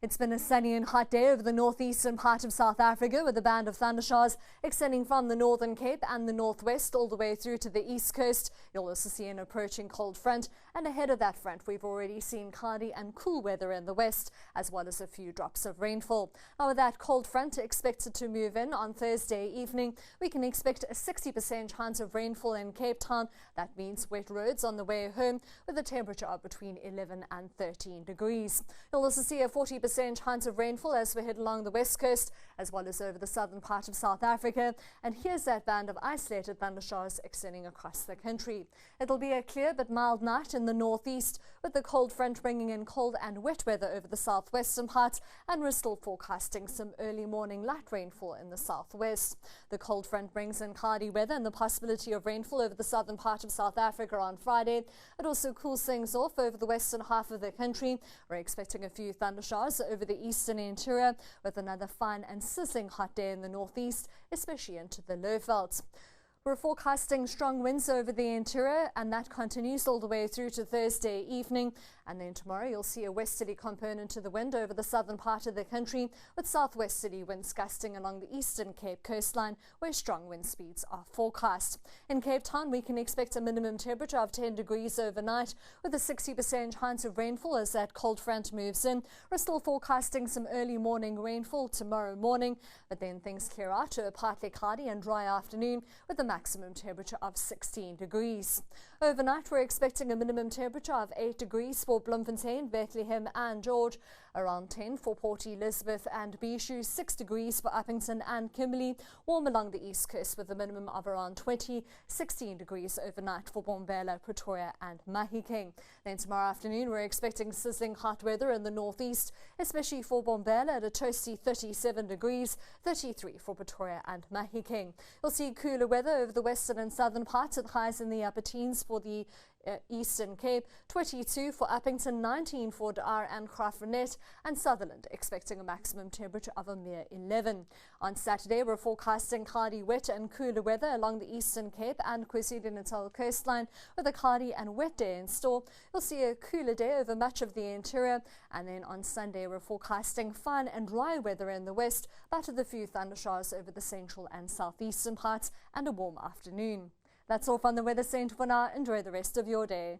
It's been a sunny and hot day over the northeastern part of South Africa, with a band of thundershowers extending from the Northern Cape and the northwest all the way through to the east coast. You'll also see an approaching cold front, and ahead of that front we've already seen cloudy and cool weather in the west, as well as a few drops of rainfall. Now, with that cold front expected to move in on Thursday evening, we can expect a 60% chance of rainfall in Cape Town. That means wet roads on the way home, with a temperature of between 11 and 13 degrees. You'll also see a 40% chance of rainfall as we head along the west coast, as well as over the southern part of South Africa. And here's that band of isolated thundershowers extending across the country. It'll be a clear but mild night in the northeast, with the cold front bringing in cold and wet weather over the southwestern parts, and we're still forecasting some early morning light rainfall in the southwest. The cold front brings in cloudy weather and the possibility of rainfall over the southern part of South Africa on Friday. It also cools things off over the western half of the country. We're expecting a few thundershowers over the eastern interior, with another fine and sizzling hot day in the northeast, especially into the low veldt. We're forecasting strong winds over the interior, and that continues all the way through to Thursday evening. And then tomorrow you'll see a westerly component to the wind over the southern part of the country, with southwesterly winds gusting along the eastern Cape coastline, where strong wind speeds are forecast. In Cape Town, we can expect a minimum temperature of 10 degrees overnight, with a 60% chance of rainfall as that cold front moves in. We're still forecasting some early morning rainfall tomorrow morning, but then things clear out to a partly cloudy and dry afternoon, with a maximum temperature of 16 degrees. Overnight, we're expecting a minimum temperature of 8 degrees for Bloemfontein, Bethlehem and George, around 10 for Port Elizabeth and Bishu, 6 degrees for Uppington and Kimberley, warm along the east coast with a minimum of around 20, 16 degrees overnight for Bombela, Pretoria and Mahikeng. Then tomorrow afternoon, we're expecting sizzling hot weather in the northeast, especially for Bombela at a toasty 37 degrees, 33 for Pretoria and Mahikeng. You'll see cooler weather over the western and southern parts, at highs in the upper teens for the Eastern Cape, 22 for Uppington, 19 for Dar and Graaff-Reinet, and Sutherland expecting a maximum temperature of a mere 11. On Saturday, we're forecasting cloudy, wet and cooler weather along the Eastern Cape and KwaZulu-Natal coastline, with a cloudy and wet day in store. You'll see a cooler day over much of the interior, and then on Sunday we're forecasting fine and dry weather in the west, but with a few thundershowers over the central and southeastern parts, and a warm afternoon. That's all from the Weather Centre for now. Enjoy the rest of your day.